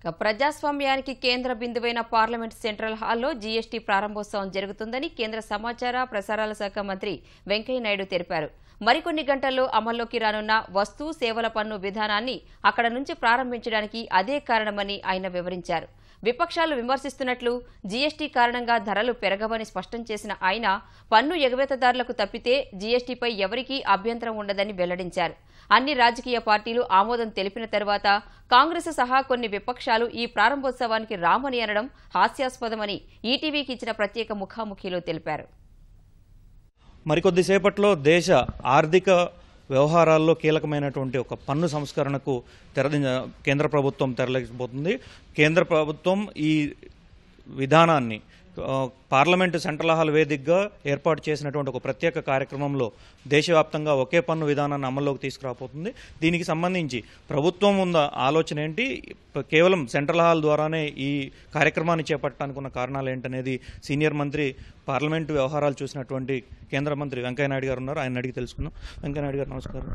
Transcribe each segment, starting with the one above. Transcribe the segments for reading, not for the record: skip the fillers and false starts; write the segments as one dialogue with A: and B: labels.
A: ప్రజాస్వామ్యానికి కేంద్ర బిందువైన parliament central హాల్లో జీఎస్టీ ప్రారంభోత్సవం జరుగుతుందని కేంద్ర సమాచార ప్రసారాల శాఖ మంత్రి వెంకయ్యనాయుడు తెలిపారు. మరికొన్ని గంటల్లో అమల్లోకి రానున్న వస్తు సేవల పన్ను విధానాన్ని అక్కడ నుంచి ప్రారంభించడానికి అదే కారణమని ఆయన వివరించారు. విపక్షాలు విమర్శిస్తున్నట్లు జీఎస్టీ కారణంగా ధరలు పెరగవని స్పష్టం చేసిన ఆయన పన్ను ఎగవేతదారులకు తప్పితే జీఎస్టీపై ఎవరికీ అభ్యంతరం ఉండదని వెల్లడించారు. అన్ని రాజకీయ పార్టీలు ఆమోదం తెలిపిన తర్వాత కాంగ్రెస్ సహా కొన్ని విపక్షాలు ఈ ప్రారంభోత్సవానికి రామని అనడం హాస్యాస్పదమని ఈటీవీకి ఇచ్చిన ప్రత్యేక ముఖాముఖిలో తెలిపారు.
B: మరికొద్దిసేపట్లో దేశ ఆర్థిక వ్యవహారాల్లో కీలకమైనటువంటి ఒక పన్ను సంస్కరణకు కేంద్ర ప్రభుత్వం తెరలేకపోతుంది. కేంద్ర ప్రభుత్వం ఈ విధానాన్ని పార్లమెంటు సెంట్రల్ హాల్ వేదికగా ఏర్పాటు చేసినటువంటి ఒక ప్రత్యేక కార్యక్రమంలో దేశవ్యాప్తంగా ఒకే పన్ను విధానాన్ని అమల్లోకి తీసుకురాబోతుంది. దీనికి సంబంధించి ప్రభుత్వం ఉన్న ఆలోచన ఏంటి, కేవలం సెంట్రల్ హాల్ ద్వారానే ఈ కార్యక్రమాన్ని చేపట్టడానికి ఉన్న కారణాలు ఏంటనేది సీనియర్ మంత్రి పార్లమెంటు వ్యవహారాలు చూసినటువంటి కేంద్ర మంత్రి వెంకయ్యనాయుడు గారు ఉన్నారు. ఆయన అడిగి తెలుసుకున్నాం. వెంకయ్యనాయుడు గారు నమస్కారం.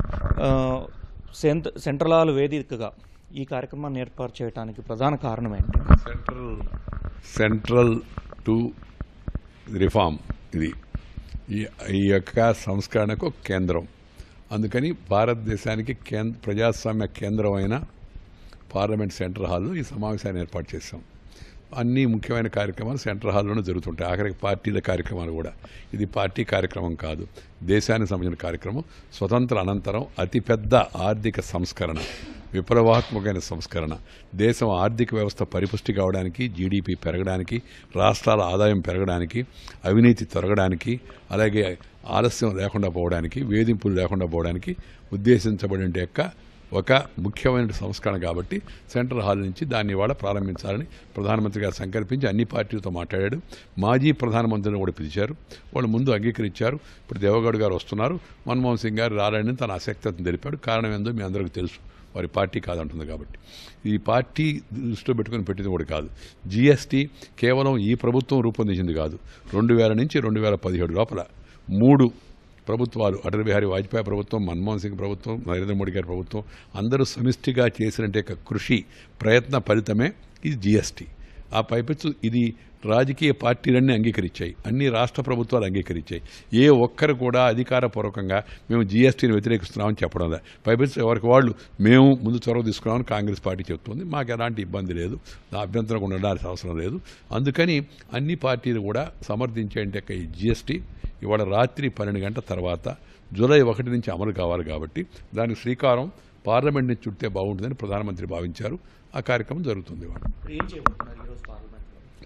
B: సెంట్రల్ హాల్ వేదికగా ఈ కార్యక్రమాన్ని ఏర్పాటు చేయడానికి ప్రధాన కారణం ఏంటి?
C: సెంట్రల్ టు రిఫార్మ్ ఇది ఈ యొక్క సంస్కరణకు కేంద్రం. అందుకని భారతదేశానికి ప్రజాస్వామ్య కేంద్రమైన పార్లమెంట్ సెంట్రల్ హాల్లో ఈ సమావేశాన్ని ఏర్పాటు చేశాం. అన్ని ముఖ్యమైన కార్యక్రమాలు సెంట్రల్ హాల్లోనే జరుగుతుంటాయి. ఆఖరికి పార్టీల కార్యక్రమాలు కూడా. ఇది పార్టీ కార్యక్రమం కాదు, దేశానికి సంబంధించిన కార్యక్రమం. స్వతంత్ర అనంతరం అతిపెద్ద ఆర్థిక సంస్కరణ, విప్లవాత్మకమైన సంస్కరణ. దేశం ఆర్థిక వ్యవస్థ పరిపుష్టి కావడానికి, జీడీపీ పెరగడానికి, రాష్ట్రాల ఆదాయం పెరగడానికి, అవినీతి తొలగడానికి, అలాగే ఆలస్యం లేకుండా పోవడానికి, వేధింపులు లేకుండా పోవడానికి ఉద్దేశించబడిన యొక్క ఒక ముఖ్యమైన సంస్కరణ. కాబట్టి సెంట్రల్ హాల్ నుంచి దాన్ని ఇవాళ ప్రారంభించాలని ప్రధానమంత్రి గారు సంకల్పించి అన్ని పార్టీలతో మాట్లాడాడు. మాజీ ప్రధానమంత్రిని కూడా పిలిచారు. వాళ్ళు ముందు అంగీకరించారు. ఇప్పుడు దేవగౌడ గారు వస్తున్నారు. మన్మోహన్ సింగ్ గారు రాలని తన ఆసక్తిని తెలిపాడు. కారణం ఏందో మీ అందరికీ తెలుసు, వారి పార్టీ కాదంటుంది. కాబట్టి ఈ పార్టీ దృష్టిలో పెట్టుకుని పెట్టింది కూడా కాదు. జీఎస్టీ కేవలం ఈ ప్రభుత్వం రూపొందించింది కాదు. 2000 నుంచి 2017 లోపల 3 ప్రభుత్వాలు, అటల్ బిహారీ వాజ్పేయి ప్రభుత్వం, మన్మోహన్ సింగ్ ప్రభుత్వం, నరేంద్ర మోడీ గారి ప్రభుత్వం అందరూ సమిష్టిగా చేసినట్టే కృషి ప్రయత్న ఫలితమే ఈ జీఎస్టీ. ఆ పైపెచ్చు ఇది రాజకీయ పార్టీలన్నీ అంగీకరించాయి, అన్ని రాష్ట్ర ప్రభుత్వాలు అంగీకరించాయి. ఏ ఒక్కరు కూడా అధికారపూర్వకంగా మేము జీఎస్టీని వ్యతిరేకిస్తున్నామని చెప్పడం లేదు. పైపెచ్చు ఎవరికి వాళ్ళు మేము ముందు చొరవ తీసుకున్నామని కాంగ్రెస్ పార్టీ చెప్తుంది. మాకు ఎలాంటి ఇబ్బంది లేదు, నా అభ్యంతరం ఉండడానికి అవసరం లేదు. అందుకని అన్ని పార్టీలు కూడా సమర్థించేంటే ఈ జీఎస్టీ ఇవాళ రాత్రి 12 గంటల తర్వాత జూలై 1 నుంచి అమలు కావాలి. కాబట్టి దానికి శ్రీకారం పార్లమెంట్ నుంచి చుట్టే బాగుంటుందని ప్రధానమంత్రి భావించారు. ఆ కార్యక్రమం జరుగుతుంది.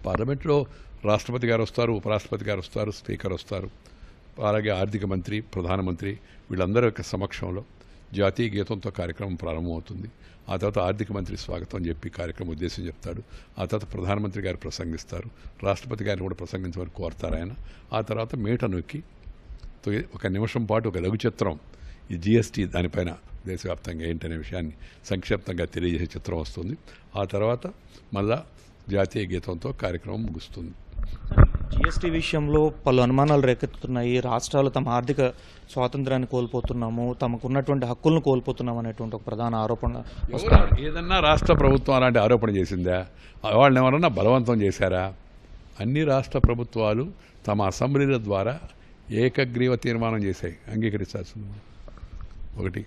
C: పార్లమెంట్లో రాష్ట్రపతి గారు వస్తారు, ఉపరాష్ట్రపతి గారు వస్తారు, స్పీకర్ వస్తారు, అలాగే ఆర్థిక మంత్రి, ప్రధానమంత్రి వీళ్ళందరి యొక్క సమక్షంలో జాతీయ గీతంతో కార్యక్రమం ప్రారంభమవుతుంది. ఆ తర్వాత ఆర్థిక మంత్రి స్వాగతం చెప్పి కార్యక్రమం ఉద్దేశం చెప్తాడు. ఆ తర్వాత ప్రధానమంత్రి గారు ప్రసంగిస్తారు. రాష్ట్రపతి గారిని కూడా ప్రసంగించమని కోరుతారు ఆయన. ఆ తర్వాత మేట నొక్కి 1 నిమిషం పాటు ఒక లఘు చిత్రం ఈ జీఎస్టీ దానిపైన దేశవ్యాప్తంగా ఏంటనే విషయాన్ని సంక్షిప్తంగా తెలియజేసే చిత్రం వస్తుంది. ఆ తర్వాత మళ్ళా జాతీయ గీతంతో కార్యక్రమం ముగుస్తుంది.
B: జీఎస్టీ విషయంలో పలు అనుమానాలు రేకెత్తుతున్నాయి. రాష్ట్రాలు తమ ఆర్థిక స్వాతంత్రాన్ని కోల్పోతున్నాము, తమకున్నటువంటి హక్కులను కోల్పోతున్నాము అనేటువంటి ఒక ప్రధాన ఆరోపణ వస్తుంది.
C: ఏదన్నా రాష్ట్ర ప్రభుత్వం అలాంటి ఆరోపణ చేసిందా? వాళ్ళని ఎవరన్నా బలవంతం చేశారా? అన్ని రాష్ట్ర ప్రభుత్వాలు తమ అసెంబ్లీల ద్వారా ఏకగ్రీవ తీర్మానం చేశాయి, అంగీకరించాల్సింది. ఒకటి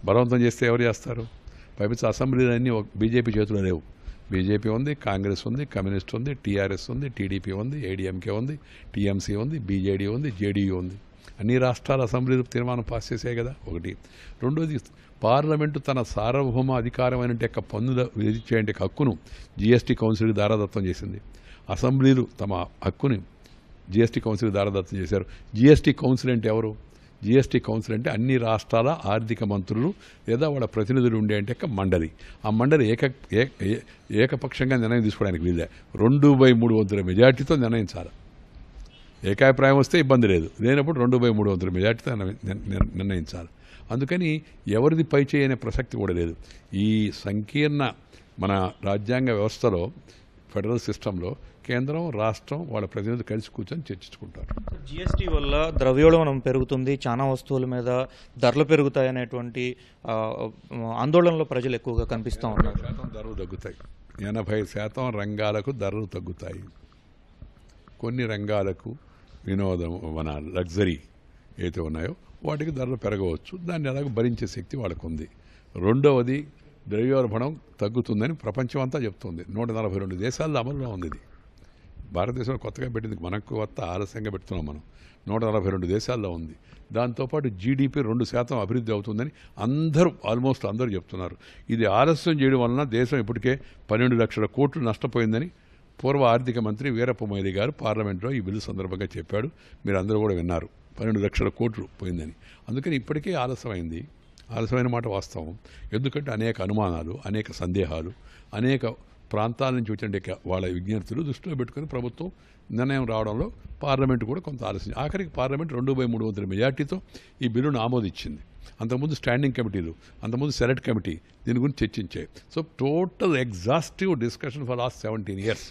C: బలవంతం చేస్తే ఎవరు చేస్తారు? పైపించి అసెంబ్లీలన్నీ బీజేపీ చేతిలో లేవు. బీజేపీ ఉంది, కాంగ్రెస్ ఉంది, కమ్యూనిస్ట్ ఉంది, టీఆర్ఎస్ ఉంది, టీడీపీ ఉంది, ఏడీఎంకే ఉంది, టీఎంసీ ఉంది, బీజేడీ ఉంది, జేడీయూ ఉంది. అన్ని రాష్ట్రాల అసెంబ్లీలు తీర్మానం పాస్ చేశాయి కదా. ఒకటి. రెండోది, పార్లమెంటు తన సార్వభౌమ అధికారమైన యొక్క పన్నుల విధించే హక్కును జీఎస్టీ కౌన్సిల్కి దారాదత్తం చేసింది. అసెంబ్లీలు తమ హక్కుని జీఎస్టీ కౌన్సిల్కి దారాదత్తం చేశారు. జీఎస్టీ కౌన్సిల్ అంటే ఎవరు? జీఎస్టీ కౌన్సిల్ అంటే అన్ని రాష్ట్రాల ఆర్థిక మంత్రులు లేదా వాళ్ళ ప్రతినిధులు ఉండే మండలి. ఆ మండలి ఏకపక్షంగా నిర్ణయం తీసుకోవడానికి వీళ్ళే 2/3 వంతుల మెజార్టీతో నిర్ణయించాలి. ఏకాభిప్రాయం వస్తే ఇబ్బంది లేదు, లేనప్పుడు 2/3 వంతుల మెజార్టీతో నిర్ణయించాలి. అందుకని ఎవరిది పై చేయనే ప్రసక్తి కూడా లేదు. ఈ సంకీర్ణ మన రాజ్యాంగ వ్యవస్థలో, ఫెడరల్ సిస్టంలో కేంద్రం, రాష్ట్రం వాళ్ళ ప్రతినిధులు కలిసి కూర్చొని చర్చించుకుంటారు.
B: జీఎస్టీ వల్ల ద్రవ్యోల్బణం పెరుగుతుంది, చాలా వస్తువుల మీద ధరలు పెరుగుతాయి అనేటువంటి ఆందోళనలో ప్రజలు ఎక్కువగా కనిపిస్తూ ఉన్నారు.
C: ధరలు తగ్గుతాయి. 80% రంగాలకు ధరలు తగ్గుతాయి. కొన్ని రంగాలకు వినోదం మన లగ్జరీ ఏదైతే ఉన్నాయో వాటికి ధరలు పెరగవచ్చు. దాన్ని ఎలాగో భరించే శక్తి వాళ్ళకు ఉంది. రెండవది ద్రవ్యోల్బణం తగ్గుతుందని ప్రపంచం అంతా చెప్తుంది. 142 దేశాల్లో అమలులో ఉంది ఇది. భారతదేశంలో కొత్తగా పెట్టింది, మనకు కొత్త ఆలస్యంగా పెడుతున్నాం మనం. 142 దేశాల్లో ఉంది. దాంతోపాటు జీడిపి 2% అభివృద్ధి అవుతుందని ఆల్మోస్ట్ అందరూ చెప్తున్నారు. ఇది ఆలస్యం చేయడం వలన దేశం ఇప్పటికే 12 లక్షల కోట్లు నష్టపోయిందని పూర్వ ఆర్థిక మంత్రి వీరప్ప మొయిలీ గారు పార్లమెంట్లో ఈ బిల్లు సందర్భంగా చెప్పాడు. మీరు అందరూ కూడా విన్నారు. 12 లక్షల కోట్లు పోయిందని. అందుకని ఇప్పటికే ఆలస్యమైంది. ఆలస్యమైన మాట వాస్తవం. ఎందుకంటే అనేక అనుమానాలు, అనేక సందేహాలు, అనేక ప్రాంతాల నుంచి వచ్చిన వాళ్ళ విజ్ఞప్తులు దృష్టిలో పెట్టుకుని ప్రభుత్వం నిర్ణయం రావడంలో పార్లమెంటు కూడా కొంత ఆలస్యం. ఆఖరికి పార్లమెంట్ 2/3 మెజార్టీతో ఈ బిల్లును ఆమోదించింది. అంతకుముందు స్టాండింగ్ కమిటీలు, అంతకుముందు సెలెక్ట్ కమిటీ దీని గురించి చర్చించాయి. So total exhaustive discussion for last 17 years.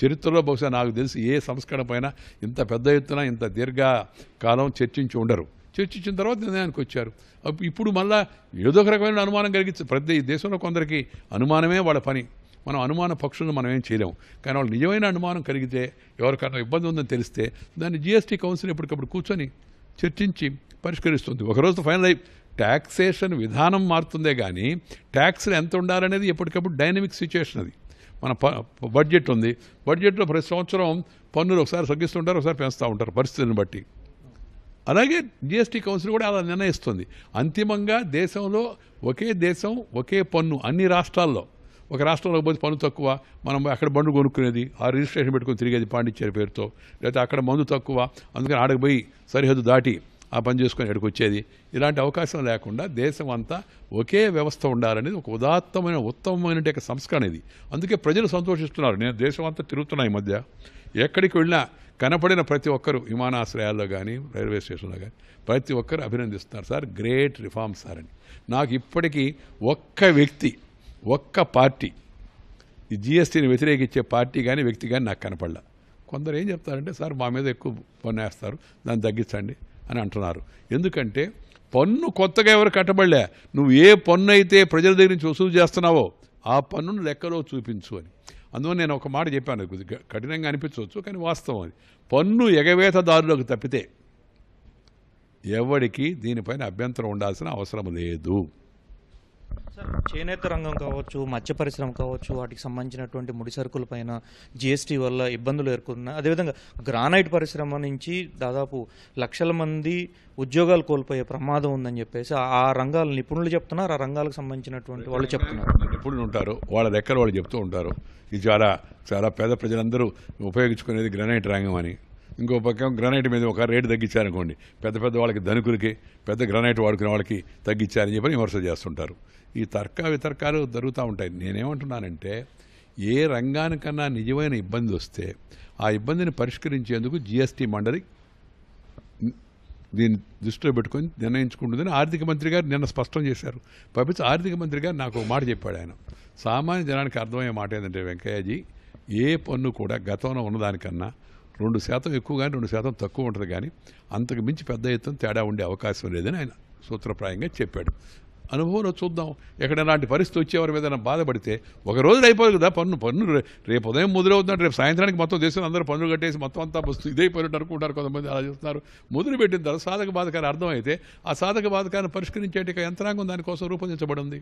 C: చరిత్రలో బహుశా నాకు తెలిసి ఏ సంస్కరణ పైన ఇంత పెద్ద ఎత్తున ఇంత దీర్ఘకాలం చర్చించి ఉండరు. చర్చించిన తర్వాత నిర్ణయానికి వచ్చారు. ఇప్పుడు మళ్ళా ఏదో ఒక రకమైన అనుమానం కలిగించి ప్రతి దేశంలో కొందరికి అనుమానమే వాళ్ళ పని. మనం అనుమాన పక్షులను మనం ఏం చేయలేము. కానీ వాళ్ళు నిజమైన అనుమానం కలిగితే, ఎవరికైనా ఇబ్బంది ఉందని తెలిస్తే దాన్ని జీఎస్టీ కౌన్సిల్ ఎప్పటికప్పుడు కూర్చొని చర్చించి పరిష్కరిస్తుంది. ఒకరోజు ఫైనల్ అయి ట్యాక్సేషన్ విధానం మారుతుందే కానీ ట్యాక్స్లు ఎంత ఉండాలనేది ఎప్పటికప్పుడు డైనమిక్ సిచ్యుయేషన్. అది మన బడ్జెట్ ఉంది. బడ్జెట్లో ప్రతి సంవత్సరం పన్నులు ఒకసారి తగ్గిస్తుంటారు, ఒకసారి పెంచుతూ ఉంటారు పరిస్థితిని బట్టి. అలాగే జీఎస్టీ కౌన్సిల్ కూడా అలా నిర్ణయిస్తుంది. అంతిమంగా దేశంలో ఒకే దేశం ఒకే పన్ను అన్ని రాష్ట్రాల్లో. ఒక రాష్ట్రంలో పోతే పన్ను తక్కువ, మనం అక్కడ బండ్లు కొనుక్కునేది, ఆ రిజిస్ట్రేషన్ పెట్టుకుని తిరిగేది పాండిచ్చేరి పేరుతో, లేకపోతే అక్కడ మందు తక్కువ అందుకని ఆడకు పోయి సరిహద్దు దాటి ఆ పని చేసుకొని ఎక్కడికి వచ్చేది. ఇలాంటి అవకాశం లేకుండా దేశం అంతా ఒకే వ్యవస్థ ఉండాలనేది ఒక ఉత్తమమైన సంస్కరణ ఇది. అందుకే ప్రజలు సంతోషిస్తున్నారు. నేను దేశం అంతా తిరుగుతున్నా ఈ మధ్య. ఎక్కడికి వెళ్ళినా కనపడిన ప్రతి ఒక్కరు విమానాశ్రయాల్లో కానీ రైల్వే స్టేషన్లో కానీ ప్రతి ఒక్కరు అభినందిస్తున్నారు. సార్ గ్రేట్ రిఫార్మ్ సార్ అని. నాకు ఇప్పటికీ ఒక్క వ్యక్తి, ఒక్క పార్టీ, ఈ జీఎస్టీని వ్యతిరేకించే పార్టీ కానీ వ్యక్తి కానీ నాకు కనపడలా. కొందరు ఏం చెప్తారంటే సార్ మా మీద ఎక్కువ పన్ను వేస్తారు, దాన్ని తగ్గించండి అని అంటున్నారు. ఎందుకంటే పన్ను కొత్తగా ఎవరు కట్టబడలే. నువ్వు ఏ పన్ను అయితే ప్రజల దగ్గర నుంచి వసూలు చేస్తున్నావో ఆ పన్నును లెక్కలో చూపించు అని. అందువల్ల నేను ఒక మాట చెప్పాను, కొద్దిగా కఠినంగా అనిపించవచ్చు కానీ వాస్తవం అది. పన్ను ఎగవేతదారులకు తప్పితే ఎవరికి దీనిపైన అభ్యంతరం ఉండాల్సిన అవసరం లేదు.
B: సార్ చేనేత రంగం కావచ్చు, మత్స్య పరిశ్రమ కావచ్చు, వాటికి సంబంధించినటువంటి ముడి సరుకుల పైన జీఎస్టీ వల్ల ఇబ్బందులు ఎదుర్కొన్నాయి. అదేవిధంగా గ్రానైట్ పరిశ్రమ నుంచి దాదాపు లక్షల మంది ఉద్యోగాలు కోల్పోయే ప్రమాదం ఉందని చెప్పేసి ఆ రంగాల నిపుణులు చెప్తున్నారు. ఆ రంగాలకు సంబంధించినటువంటి వాళ్ళు చెప్తున్నారు.
C: నిపుణులు ఉంటారు, వాళ్ళ లెక్కలు వాళ్ళు చెప్తూ ఉంటారు. ఇది చాలా చాలా పేద ప్రజలందరూ ఉపయోగించుకునేది గ్రానైట్ రంగం అని. ఇంకో పక్క గ్రానైట్ మీద ఒక రేటు తగ్గించారనుకోండి, పెద్ద పెద్ద వాళ్ళకి ధనికులకి, పెద్ద గ్రానైట్ వాడుకునే వాళ్ళకి తగ్గించారని చెప్పి విమర్శ చేస్తుంటారు. ఈ వితర్కాలు జరుగుతూ ఉంటాయి. నేనేమంటున్నానంటే ఏ రంగానికన్నా నిజమైన ఇబ్బంది వస్తే ఆ ఇబ్బందిని పరిష్కరించేందుకు జీఎస్టీ మండలి దీన్ని దృష్టిలో పెట్టుకొని నిర్ణయించుకుంటుందని ఆర్థిక మంత్రి గారు నిన్న స్పష్టం చేశారు. పైపించి ఆర్థిక మంత్రి గారు నాకు ఒక మాట చెప్పాడు. ఆయన సామాన్య జనానికి అర్థమయ్యే మాట ఏంటంటే, వెంకయ్యజీ ఏ పన్ను కూడా గతంలో ఉన్నదానికన్నా 2% ఎక్కువ కానీ 2% తక్కువ ఉంటుంది, కానీ అంతకు మించి పెద్ద ఎత్తున తేడా ఉండే అవకాశం లేదని ఆయన సూత్రప్రాయంగా చెప్పాడు. అనుభవంలో చూద్దాం. ఎక్కడైనా అలాంటి పరిస్థితి వచ్చి ఎవరి మీద బాధపడితే ఒక రోజు అయిపోదు కదా పన్ను రేపు ఉదయం మొదలవుతున్నట్టు రేపు సాయంత్రానికి మొత్తం దేశంలో అందరూ పన్నులు కట్టేసి మొత్తం అంతా వస్తుంది ఇదైపోయినట్టు అనుకుంటారు. కొంతమంది అలా చేస్తున్నారు. మొదలుపెట్టిన తర్వాత సాధక బాధకాన్ని అర్థమైతే ఆ సాధక బాధకాన్ని పరిష్కరించే యంత్రాంగం దానికోసం రూపొందించబడింది.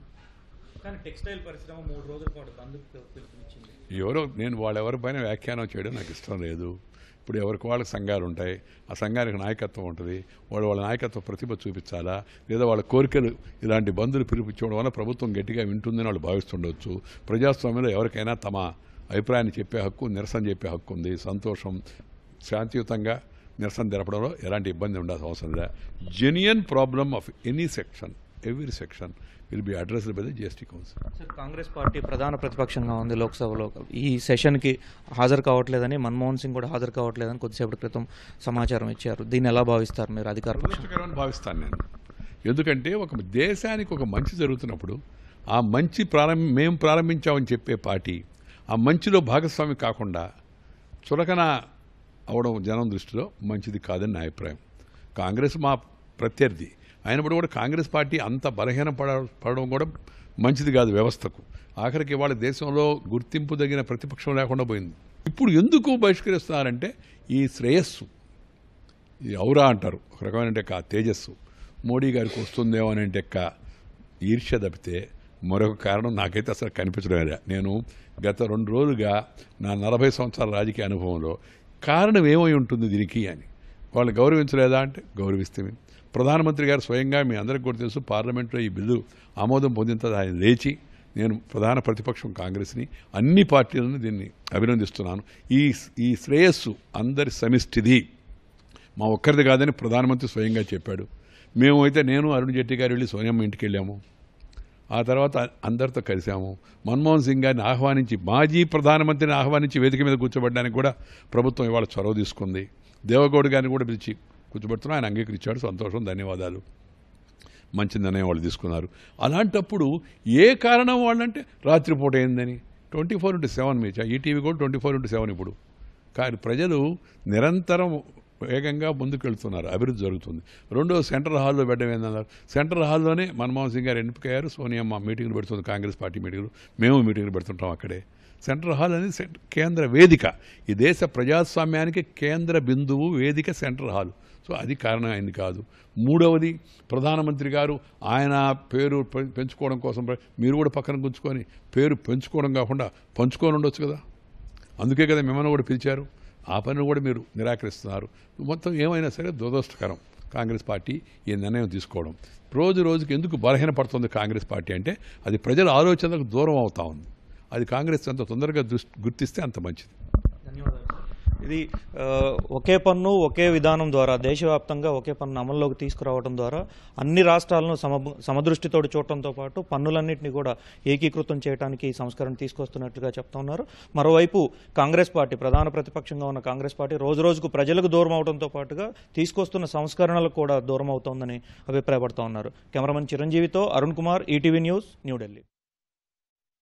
B: కానీ టెక్స్టైల్ పరిశ్రమ 3 రోజుల పాటు బంద్కు పిలుపునిచ్చింది.
C: నేను వాళ్ళెవరి పైన వ్యాఖ్యానం చేయడం నాకు ఇష్టం లేదు. ఇప్పుడు ఎవరికి వాళ్ళకి సంఘాలు ఉంటాయి, ఆ సంఘానికి నాయకత్వం ఉంటుంది. వాళ్ళ నాయకత్వ ప్రతిభ చూపించాలా, లేదా వాళ్ళ కోరికలు ఇలాంటి బంధులు పిలిపించడం వల్ల ప్రభుత్వం గట్టిగా వింటుందని వాళ్ళు భావిస్తుండవచ్చు. ప్రజాస్వామ్యంలో ఎవరికైనా తమ అభిప్రాయాన్ని చెప్పే హక్కు, నిరసన చెప్పే హక్కు ఉంది. సంతోషం, శాంతియుతంగా నిరసన జరపడంలో ఎలాంటి ఇబ్బంది ఉండాల్సిన అవసరం లేదు. Genuine problem of any section, every section will be addressed by the GST council.
B: Sir Congress party ప్రధాన ప్రతిపక్షంగా ఉంది లోక్సభలో. ఈ సెషన్కి హాజరు కావట్లేదని, మన్మోహన్ సింగ్ కూడా హాజరు కావట్లేదని కొద్దిసేపటి క్రితం సమాచారం ఇచ్చారు. దీన్ని ఎలా భావిస్తారు మీరు? అధికార పక్షం
C: భావిస్తాను నేను. ఎందుకంటే ఒక దేశానికి ఒక మంచి జరుగుతున్నప్పుడు ఆ మంచి మేము ప్రారంభించామని చెప్పే పార్టీ ఆ మంచిలో భాగస్వామి కాకుండా చులకన అవడం జనం దృష్టిలో మంచిది కాదని నా అభిప్రాయం. కాంగ్రెస్ మా ప్రత్యర్థి అయినప్పుడు కూడా కాంగ్రెస్ పార్టీ అంత బలహీన పడడం కూడా మంచిది కాదు వ్యవస్థకు. ఆఖరికి వాళ్ళ దేశంలో గుర్తింపు తగిన ప్రతిపక్షం లేకుండా పోయింది. ఇప్పుడు ఎందుకు బహిష్కరిస్తున్నారంటే ఈ శ్రేయస్సు, ఈ ఔరా అంటారు ఒక రకమైన తేజస్సు మోడీ గారికి వస్తుందేమో అంటే ఈర్ష్య తప్పితే మరొక కారణం నాకైతే అసలు కనిపించడం లేదు. నేను గత 2 రోజులుగా నా 40 సంవత్సరాల రాజకీయ అనుభవంలో కారణం ఏమై ఉంటుంది దీనికి అని వాళ్ళు గౌరవించలేదా అంటే గౌరవిస్తే, ప్రధానమంత్రి గారు స్వయంగా మీ అందరికీ కూడా తెలుసు, పార్లమెంట్లో ఈ బిల్లు ఆమోదం పొందిన తర్వాత ఆయన లేచి నేను ప్రధాన ప్రతిపక్షం కాంగ్రెస్ని, అన్ని పార్టీలను దీన్ని అభినందిస్తున్నాను, ఈ శ్రేయస్సు అందరి సమిష్టిది, మా ఒక్కరిది కాదని ప్రధానమంత్రి స్వయంగా చెప్పాడు. మేము అయితే నేను అరుణ్ జైట్లీ గారు వెళ్ళి సోనియమ్మ ఇంటికి వెళ్ళాము. ఆ తర్వాత అందరితో కలిసాము. మన్మోహన్ సింగ్ గారిని ఆహ్వానించి, మాజీ ప్రధానమంత్రిని ఆహ్వానించి వేదిక మీద కూర్చోబెట్టడానికి కూడా ప్రభుత్వం ఇవాళ చొరవ తీసుకుంది. దేవగౌడ్ గారిని కూడా పిలిచి కూర్చోబెడుతున్నాం, ఆయన అంగీకరించాడు, సంతోషం, ధన్యవాదాలు, మంచి నిర్ణయం వాళ్ళు తీసుకున్నారు. అలాంటప్పుడు ఏ కారణం వాళ్ళంటే రాత్రిపూట ఏందని 24/7 మీచా ఈటీవీ కూడా 24/7 ఇప్పుడు. కానీ ప్రజలు నిరంతరం వేగంగా ముందుకు వెళ్తున్నారు, అభివృద్ధి జరుగుతుంది. రెండో సెంట్రల్ హాల్లో పెట్టడం ఏందన్నారు, సెంట్రల్ హాల్లోనే మన్మోహన్ సింగ్ గారు ఎన్నికయ్యారు, సోనియమ్మ మీటింగ్లు పెడుతుంది, కాంగ్రెస్ పార్టీ మీటింగ్లు, మేము మీటింగ్లు పెడుతుంటాం అక్కడే. సెంట్రల్ హాల్ అనేది కేంద్ర వేదిక, ఈ దేశ ప్రజాస్వామ్యానికి కేంద్ర బిందువు వేదిక సెంట్రల్ హాల్. సో అది కారణం అయింది కాదు. మూడవది, ప్రధానమంత్రి గారు ఆయన పేరు పెంచుకోవడం కోసం మీరు కూడా పక్కన గుంచుకొని పేరు పెంచుకోవడం కాకుండా పంచుకొని ఉండొచ్చు కదా, అందుకే కదా మిమ్మల్ని కూడా పిలిచారు. ఆ పనిని కూడా మీరు నిరాకరిస్తున్నారు. మొత్తం ఏమైనా సరే దురదృష్టకరం కాంగ్రెస్ పార్టీ ఈ నిర్ణయం తీసుకోవడం. రోజు రోజుకి ఎందుకు బలహీనపడుతుంది కాంగ్రెస్ పార్టీ అంటే అది ప్రజల ఆలోచనలకు దూరం అవుతా ఉంది. అది కాంగ్రెస్ అంత తొందరగా గుర్తిస్తే అంత మంచిది.
B: ధన్యవాదాలు. ఇది ఒకే పన్ను ఒకే విధానం ద్వారా దేశవ్యాప్తంగా ఒకే పన్ను అమల్లోకి తీసుకురావడం ద్వారా అన్ని రాష్ట్రాలను సమదృష్టితో చూడటంతో పాటు పన్నులన్నింటినీ కూడా ఏకీకృతం చేయడానికి ఈ సంస్కరణ తీసుకొస్తున్నట్లుగా చెప్తా ఉన్నారు. మరోవైపు కాంగ్రెస్ పార్టీ, ప్రధాన ప్రతిపక్షంగా ఉన్న కాంగ్రెస్ పార్టీ రోజు రోజుకు ప్రజలకు దూరం అవడంతో పాటుగా తీసుకొస్తున్న సంస్కరణలకు కూడా దూరం అవుతోందని అభిప్రాయపడుతూ ఉన్నారు. కెమెరామెన్ చిరంజీవితో అరుణ్ కుమార్, ఈటీవీ న్యూస్, న్యూఢిల్లీ.